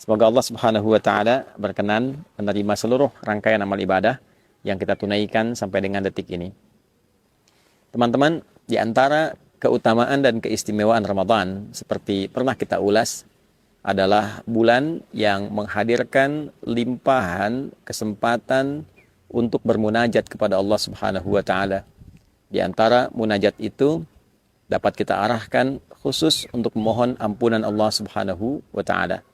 Semoga Allah Subhanahu wa taala berkenan menerima seluruh rangkaian amal ibadah yang kita tunaikan sampai dengan detik ini. Teman-teman, di antara keutamaan dan keistimewaan Ramadan seperti pernah kita ulas adalah bulan yang menghadirkan limpahan kesempatan untuk bermunajat kepada Allah Subhanahu wa taala. Di antara munajat itu dapat kita arahkan khusus untuk memohon ampunan Allah Subhanahu wa taala.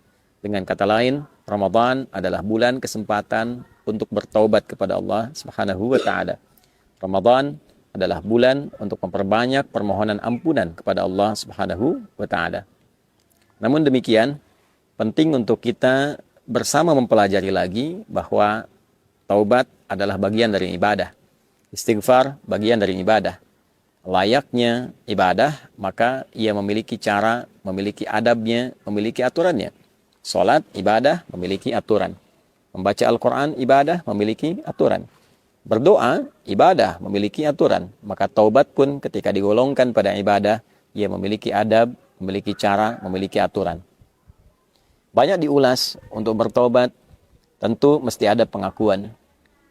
Dengan kata lain, Ramadan adalah bulan kesempatan untuk bertaubat kepada Allah Subhanahu wa taala. Ramadan adalah bulan untuk memperbanyak permohonan ampunan kepada Allah Subhanahu wa taala. Namun demikian, penting untuk kita bersama mempelajari lagi bahwa taubat adalah bagian dari ibadah. Istighfar bagian dari ibadah. Layaknya ibadah, maka ia memiliki cara, memiliki adabnya, memiliki aturannya. Salat, ibadah, memiliki aturan. Membaca Al-Quran, ibadah, memiliki aturan. Berdoa, ibadah, memiliki aturan. Maka taubat pun ketika digolongkan pada ibadah, ia memiliki adab, memiliki cara, memiliki aturan. Banyak diulas untuk bertaubat, tentu mesti ada pengakuan,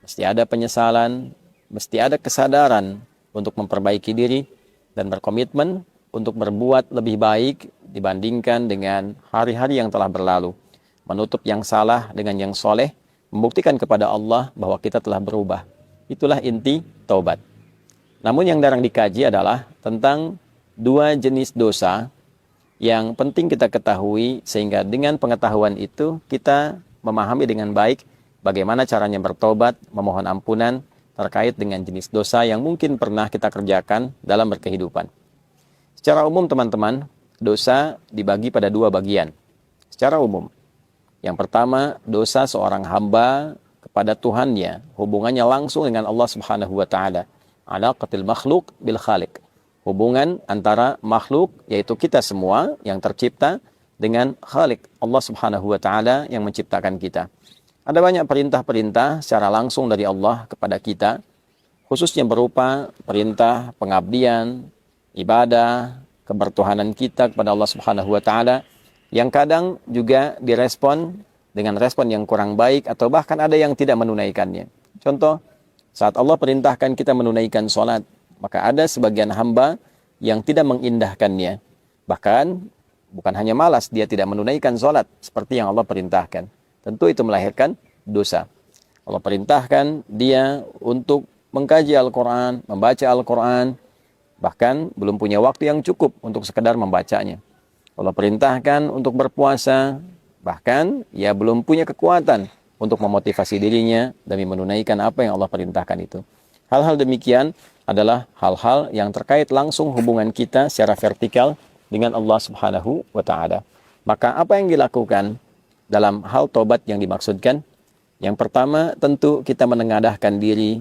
mesti ada penyesalan, mesti ada kesadaran untuk memperbaiki diri dan berkomitmen untuk berbuat lebih baik dibandingkan dengan hari-hari yang telah berlalu. Menutup yang salah dengan yang soleh, membuktikan kepada Allah bahwa kita telah berubah. Itulah inti taubat. Namun yang jarang dikaji adalah tentang dua jenis dosa yang penting kita ketahui, sehingga dengan pengetahuan itu kita memahami dengan baik bagaimana caranya bertobat, memohon ampunan terkait dengan jenis dosa yang mungkin pernah kita kerjakan dalam berkehidupan. Secara umum teman-teman, dosa dibagi pada dua bagian. Secara umum, yang pertama, dosa seorang hamba kepada Tuhannya, hubungannya langsung dengan Allah Subhanahu wa taala. Alaqatil makhluk bil khaliq. Hubungan antara makhluk, yaitu kita semua yang tercipta, dengan Khalik, Allah Subhanahu wa taala yang menciptakan kita. Ada banyak perintah-perintah secara langsung dari Allah kepada kita, khususnya berupa perintah pengabdian, ibadah, kebertuhanan kita kepada Allah Subhanahu wa taala, yang kadang juga direspon dengan respon yang kurang baik atau bahkan ada yang tidak menunaikannya. Contoh, saat Allah perintahkan kita menunaikan sholat, maka ada sebagian hamba yang tidak mengindahkannya. Bahkan bukan hanya malas, dia tidak menunaikan sholat seperti yang Allah perintahkan. Tentu itu melahirkan dosa. Allah perintahkan dia untuk mengkaji Al-Quran, membaca Al-Quran, bahkan belum punya waktu yang cukup untuk sekedar membacanya. Allah perintahkan untuk berpuasa, bahkan ia belum punya kekuatan untuk memotivasi dirinya demi menunaikan apa yang Allah perintahkan itu. Hal-hal demikian adalah hal-hal yang terkait langsung hubungan kita secara vertikal dengan Allah Subhanahu wa taala. Maka apa yang dilakukan dalam hal tobat yang dimaksudkan? Yang pertama, tentu kita menengadahkan diri,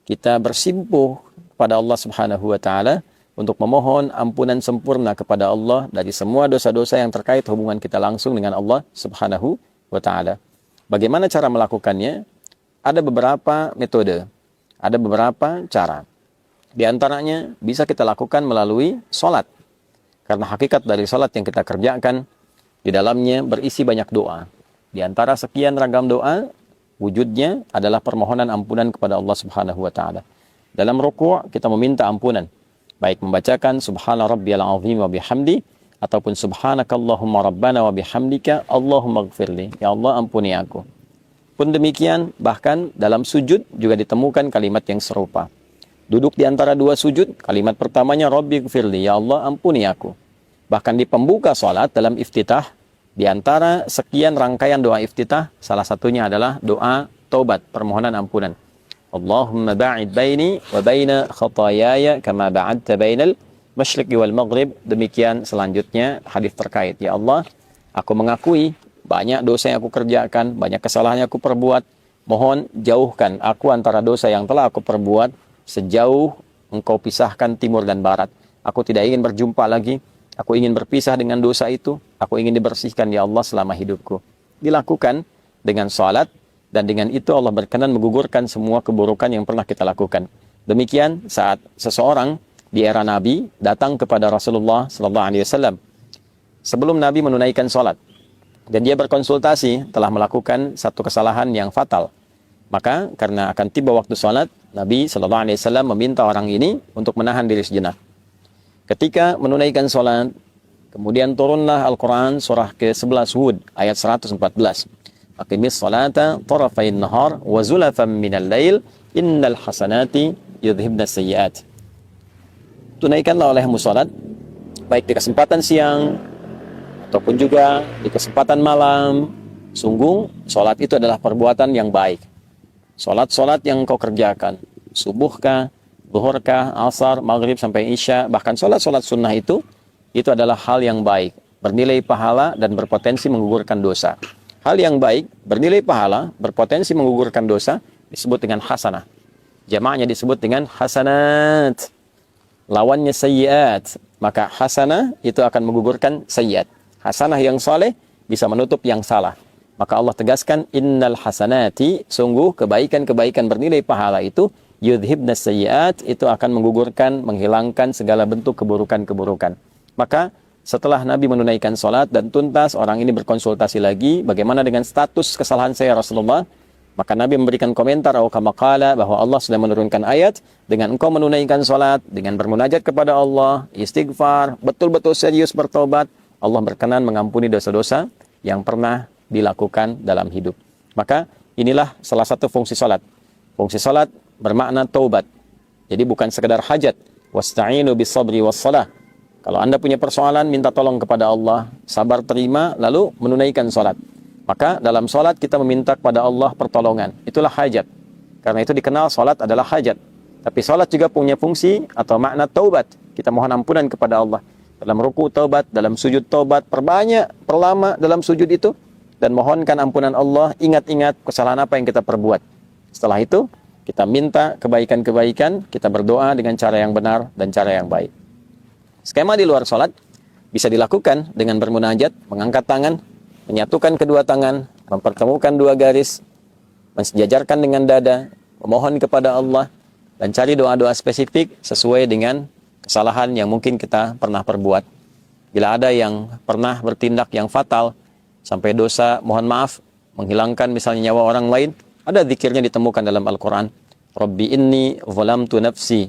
kita bersimpuh kepada Allah Subhanahu wa taala untuk memohon ampunan sempurna kepada Allah dari semua dosa-dosa yang terkait hubungan kita langsung dengan Allah Subhanahu wa taala. Bagaimana cara melakukannya? Ada beberapa metode, ada beberapa cara. Di antaranya bisa kita lakukan melalui sholat. Karena hakikat dari sholat yang kita kerjakan, di dalamnya berisi banyak doa. Di antara sekian ragam doa, wujudnya adalah permohonan ampunan kepada Allah Subhanahu wa taala. Dalam ruku' kita meminta ampunan, baik membacakan subhana rabbiyal azim wa bihamdi ataupun subhanakallahumma rabbana wa bihamdika Allahumma ighfirli. Ya Allah, ampuni aku. Pun demikian, bahkan dalam sujud juga ditemukan kalimat yang serupa. Duduk di antara dua sujud, kalimat pertamanya Rabbi ighfirli, ya Allah, ampuni aku. Bahkan di pembuka salat dalam iftitah, di antara sekian rangkaian doa iftitah, salah satunya adalah doa taubat, permohonan ampunan. Allahumma ba'id baini wa baina khatayaya kama ba'adta bainal masyriqi wal maghrib. Demikian selanjutnya hadis terkait. Ya Allah, aku mengakui banyak dosa yang aku kerjakan, banyak kesalahan yang aku perbuat. Mohon jauhkan aku antara dosa yang telah aku perbuat sejauh engkau pisahkan timur dan barat. Aku tidak ingin berjumpa lagi. Aku ingin berpisah dengan dosa itu. Aku ingin dibersihkan ya Allah selama hidupku. Dilakukan dengan salat, dan dengan itu Allah berkenan menggugurkan semua keburukan yang pernah kita lakukan. Demikian saat seseorang di era Nabi datang kepada Rasulullah SAW sebelum Nabi menunaikan salat. dan dia berkonsultasi telah melakukan satu kesalahan yang fatal. Maka karena akan tiba waktu sholat, Nabi SAW meminta orang ini untuk menahan diri sejenak. Ketika menunaikan sholat, kemudian turunlah Al-Quran surah ke-11 Hud ayat 114. Aqimis sholata tarafain nahar wa zulafan minal lail innal hasanati yudhibnas sayyiat. Tunaikanlah olehmu sholat, baik di kesempatan siang ataupun juga di kesempatan malam. Sungguh sholat itu adalah perbuatan yang baik. Sholat-sholat yang kau kerjakan, subuhkah, zuhurkah, asar, maghrib sampai isya, bahkan sholat-sholat sunnah itu adalah hal yang baik, bernilai pahala dan berpotensi menggugurkan dosa. Hal yang baik, bernilai pahala, berpotensi menggugurkan dosa, disebut dengan hasanah. Jamaknya disebut dengan hasanat. Lawannya sayyiat. Maka hasanah itu akan menggugurkan sayyiat. Hasanah yang soleh bisa menutup yang salah. Maka Allah tegaskan, innal hasanati, sungguh kebaikan-kebaikan bernilai pahala itu, yudhibnas sayyiat, itu akan menggugurkan, menghilangkan segala bentuk keburukan-keburukan. Maka setelah Nabi menunaikan sholat dan tuntas, orang ini berkonsultasi lagi, bagaimana dengan status kesalahan saya Rasulullah? Maka Nabi memberikan komentar, bahwa Allah sudah menurunkan ayat, dengan engkau menunaikan sholat, dengan bermunajat kepada Allah, istighfar, betul-betul serius bertobat, Allah berkenan mengampuni dosa-dosa yang pernah dilakukan dalam hidup. Maka inilah salah satu fungsi salat. Fungsi salat bermakna taubat. Jadi bukan sekedar hajat. Wasta'inu bis-sabri was-shalah. Kalau Anda punya persoalan, minta tolong kepada Allah, sabar terima, lalu menunaikan salat. Maka dalam salat kita meminta kepada Allah pertolongan. Itulah hajat. Karena itu dikenal salat adalah hajat. Tapi salat juga punya fungsi atau makna taubat. Kita mohon ampunan kepada Allah. Dalam ruku taubat, dalam sujud taubat, perbanyak, perlama dalam sujud itu, dan mohonkan ampunan Allah, ingat-ingat kesalahan apa yang kita perbuat. Setelah itu, kita minta kebaikan-kebaikan, kita berdoa dengan cara yang benar dan cara yang baik. Skema di luar sholat bisa dilakukan dengan bermunajat, mengangkat tangan, menyatukan kedua tangan, mempertemukan dua garis, mensejajarkan dengan dada, memohon kepada Allah, dan cari doa-doa spesifik sesuai dengan kesalahan yang mungkin kita pernah perbuat. Bila ada yang pernah bertindak yang fatal, sampai dosa, mohon maaf, menghilangkan misalnya nyawa orang lain, ada zikirnya ditemukan dalam Al-Quran. Rabbi inni zalamtu nafsi.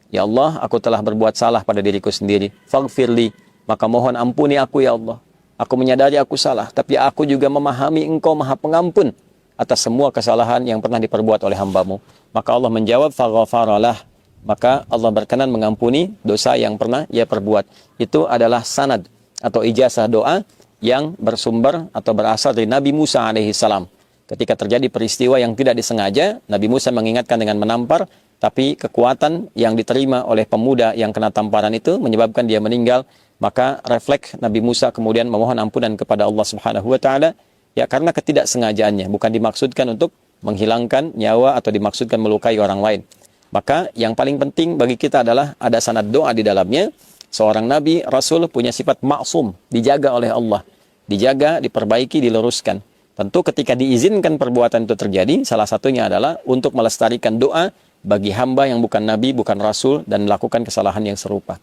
Ya Allah, aku telah berbuat salah pada diriku sendiri. Faghfirli, maka mohon ampuni aku ya Allah. Aku menyadari aku salah, tapi aku juga memahami Engkau Maha Pengampun atas semua kesalahan yang pernah diperbuat oleh hambamu. Maka Allah menjawab, faghfaralah. Maka Allah berkenan mengampuni dosa yang pernah ia perbuat. Itu adalah sanad atau ijazah doa yang bersumber atau berasal dari Nabi Musa alaihissalam. Ketika terjadi peristiwa yang tidak disengaja, Nabi Musa mengingatkan dengan menampar, tapi kekuatan yang diterima oleh pemuda yang kena tamparan itu menyebabkan dia meninggal. Maka refleks Nabi Musa kemudian memohon ampunan kepada Allah Subhanahu wa taala, ya karena ketidaksengajaannya, bukan dimaksudkan untuk menghilangkan nyawa atau dimaksudkan melukai orang lain. Maka yang paling penting bagi kita adalah ada sanad doa di dalamnya. Seorang Nabi, Rasul punya sifat maksum, dijaga oleh Allah. Dijaga, diperbaiki, diluruskan. Tentu ketika diizinkan perbuatan itu terjadi, salah satunya adalah untuk melestarikan doa bagi hamba yang bukan Nabi, bukan Rasul, dan melakukan kesalahan yang serupa.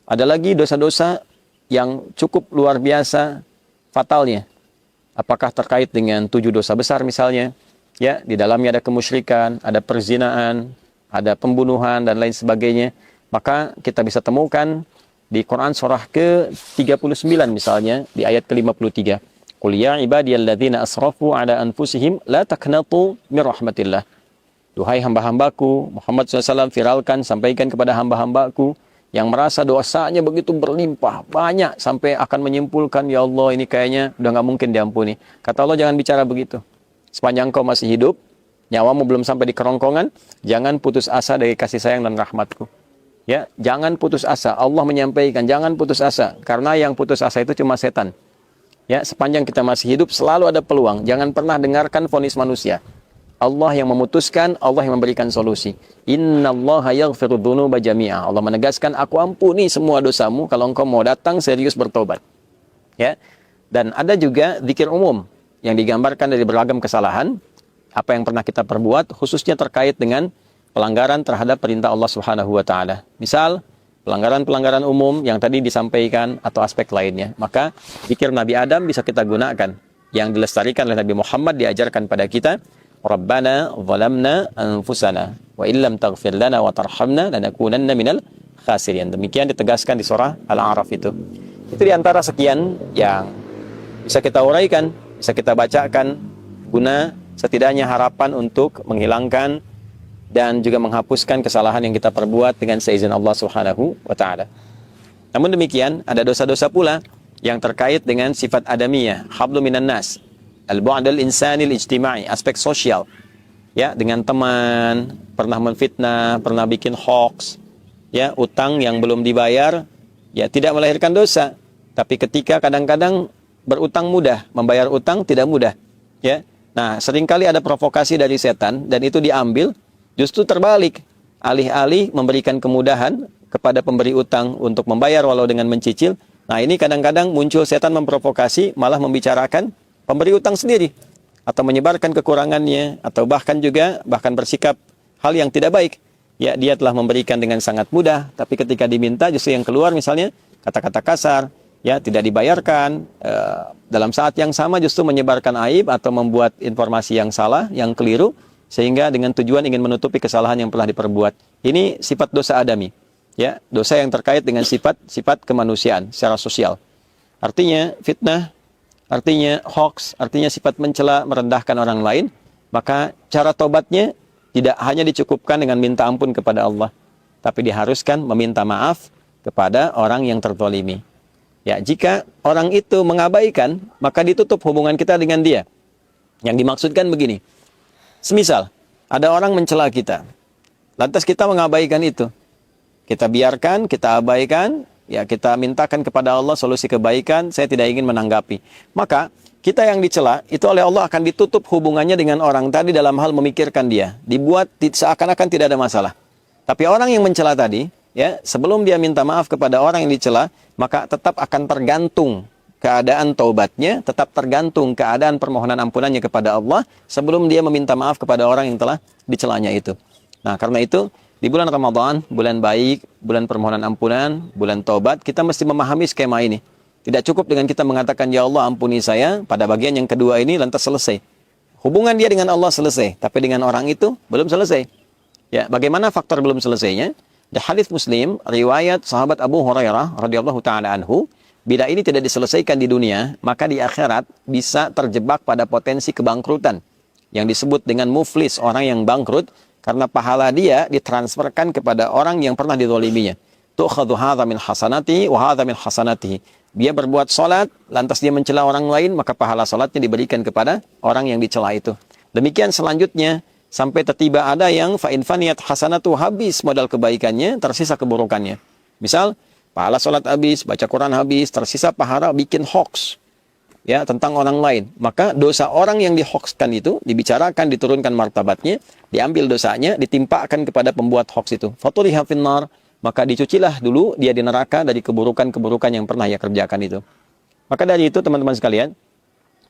Ada lagi dosa-dosa yang cukup luar biasa fatalnya. Apakah terkait dengan 7 dosa besar misalnya? Ya, di dalamnya ada kemusyrikan, ada perzinaan, ada pembunuhan, dan lain sebagainya. Maka kita bisa temukan di Quran surah ke-39 misalnya, di ayat ke-53. Qul ya ibadiyalladzina asrafu ala anfusihim la taqnatu min rahmatillah. Duhai hamba-hambaku, Muhammad SAW viralkan, sampaikan kepada hamba-hambaku yang merasa dosanya begitu berlimpah, banyak, sampai akan menyimpulkan, ya Allah ini kayaknya udah nggak mungkin diampuni. Kata Allah, jangan bicara begitu. Sepanjang kau masih hidup, nyawamu belum sampai di kerongkongan, jangan putus asa dari kasih sayang dan rahmatku. Ya, jangan putus asa. Allah menyampaikan, jangan putus asa. Karena yang putus asa itu cuma setan. Ya, sepanjang kita masih hidup, selalu ada peluang. Jangan pernah dengarkan vonis manusia. Allah yang memutuskan, Allah yang memberikan solusi. Innallaha yaghfiru dzunuba jami'a. Allah menegaskan, aku ampuni semua dosamu kalau engkau mau datang serius bertobat. Ya. Dan ada juga zikir umum yang digambarkan dari beragam kesalahan, apa yang pernah kita perbuat, khususnya terkait dengan pelanggaran terhadap perintah Allah Subhanahu wa taala. Misal, pelanggaran-pelanggaran umum yang tadi disampaikan atau aspek lainnya. Maka zikir Nabi Adam bisa kita gunakan, yang dilestarikan oleh Nabi Muhammad, diajarkan pada kita, Rabbana zalamna anfusana wa illam taghfir lana wa tarhamna lanakunanna minal khasirin. Demikian ditegaskan di surah Al-A'raf itu. Itu diantara sekian yang bisa kita uraikan, bisa kita bacakan, guna setidaknya harapan untuk menghilangkan dan juga menghapuskan kesalahan yang kita perbuat dengan seizin Allah Subhanahu wa taala. Namun demikian, ada dosa-dosa pula yang terkait dengan sifat adamiyah, hablu minan nas, al-bu'dal insanil ijtimai, aspek sosial. Ya, dengan teman, pernah menfitnah, pernah bikin hoax, ya, utang yang belum dibayar, ya tidak melahirkan dosa. Tapi ketika kadang-kadang berutang mudah, membayar utang tidak mudah, ya. Nah, seringkali ada provokasi dari setan dan itu diambil, justru terbalik. Alih-alih memberikan kemudahan kepada pemberi utang untuk membayar walau dengan mencicil, nah ini kadang-kadang muncul setan memprovokasi, malah membicarakan pemberi utang sendiri, atau menyebarkan kekurangannya, atau bahkan bersikap hal yang tidak baik. Ya, dia telah memberikan dengan sangat mudah, tapi ketika diminta justru yang keluar misalnya kata-kata kasar, ya, tidak dibayarkan, dalam saat yang sama justru menyebarkan aib atau membuat informasi yang salah, yang keliru, sehingga dengan tujuan ingin menutupi kesalahan yang pernah diperbuat. Ini sifat dosa adami, ya, dosa yang terkait dengan sifat kemanusiaan secara sosial. Artinya fitnah, artinya hoax, artinya sifat mencela, merendahkan orang lain. Maka cara tobatnya tidak hanya dicukupkan dengan minta ampun kepada Allah, tapi diharuskan meminta maaf kepada orang yang terzalimi. Ya, jika orang itu mengabaikan, maka ditutup hubungan kita dengan dia. Yang dimaksudkan begini, semisal ada orang mencela kita, lantas kita mengabaikan itu, kita biarkan, kita abaikan, ya, kita mintakan kepada Allah solusi kebaikan, saya tidak ingin menanggapi. Maka kita yang dicela itu oleh Allah akan ditutup hubungannya dengan orang tadi dalam hal memikirkan dia, dibuat seakan-akan tidak ada masalah. Tapi orang yang mencela tadi, ya, sebelum dia minta maaf kepada orang yang dicela, maka tetap akan tergantung keadaan taubatnya, tetap tergantung keadaan permohonan ampunannya kepada Allah sebelum dia meminta maaf kepada orang yang telah dicelanya itu. Nah, karena itu di bulan Ramadan, bulan baik, bulan permohonan ampunan, bulan taubat, kita mesti memahami skema ini. Tidak cukup dengan kita mengatakan, ya Allah ampuni saya, pada bagian yang kedua ini lantas selesai. Hubungan dia dengan Allah selesai, tapi dengan orang itu belum selesai. Ya, bagaimana faktor belum selesainya? Di hadis Muslim, riwayat sahabat Abu Hurairah radhiyallahu taala anhu, bila ini tidak diselesaikan di dunia, maka di akhirat bisa terjebak pada potensi kebangkrutan yang disebut dengan muflis, orang yang bangkrut karena pahala dia ditransferkan kepada orang yang pernah dizaliminya. Tu'khadhu hadza min hasanati wa hadza min hasanatihi. Dia berbuat salat, lantas dia mencela orang lain, maka pahala salatnya diberikan kepada orang yang dicela itu. Demikian selanjutnya, sampai tiba ada yang fa'in faniyat hasanatu, habis modal kebaikannya, tersisa keburukannya. Misal, pahala salat habis, baca Quran habis, tersisa pahala bikin hoax, ya, tentang orang lain. Maka dosa orang yang dihoaxkan itu dibicarakan, diturunkan martabatnya, diambil dosanya, ditimpakan kepada pembuat hoax itu. Faturiha finnar, maka dicucilah dulu dia di neraka dari keburukan-keburukan yang pernah ia kerjakan itu. Maka dari itu teman-teman sekalian,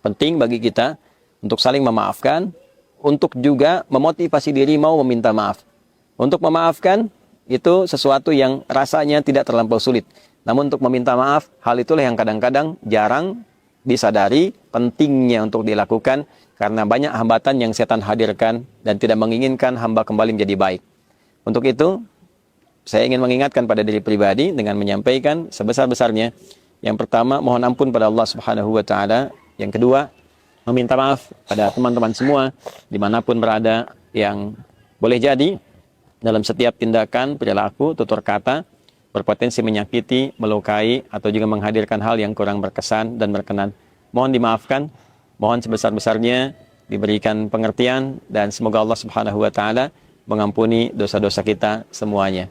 penting bagi kita untuk saling memaafkan, untuk juga memotivasi diri mau meminta maaf. Untuk memaafkan itu sesuatu yang rasanya tidak terlampau sulit. Namun untuk meminta maaf, hal itulah yang kadang-kadang jarang disadari pentingnya untuk dilakukan, karena banyak hambatan yang setan hadirkan dan tidak menginginkan hamba kembali menjadi baik. Untuk itu, saya ingin mengingatkan pada diri pribadi dengan menyampaikan sebesar-besarnya. Yang pertama, mohon ampun pada Allah Subhanahu wa taala. Yang kedua, meminta maaf pada teman-teman semua dimanapun berada yang boleh jadi dalam setiap tindakan, perilaku, tutur kata berpotensi menyakiti, melukai, atau juga menghadirkan hal yang kurang berkesan dan berkenan. Mohon dimaafkan, mohon sebesar-besarnya diberikan pengertian, dan semoga Allah Subhanahu wa taala mengampuni dosa-dosa kita semuanya.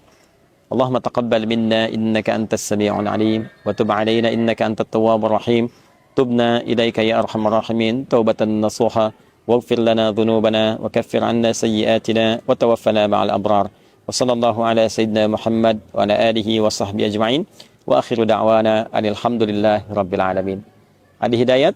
Allahumma taqabbal minna innaka antas sami'ul alim wa tub 'alaina innaka antat tawwabur rahim. Tubna ilaika ya arhamar rahimin taubatan nasuha waghfir lana dhunubana wa kaffir 'anna sayyi'atina wa tawaffana ma'al abrar. Wa sallallahu ala sayyidina Muhammad wa ala alihi wa sahbihi ajma'in wa akhiru da'wana alhamdulillahi rabbil alamin. Adi Hidayat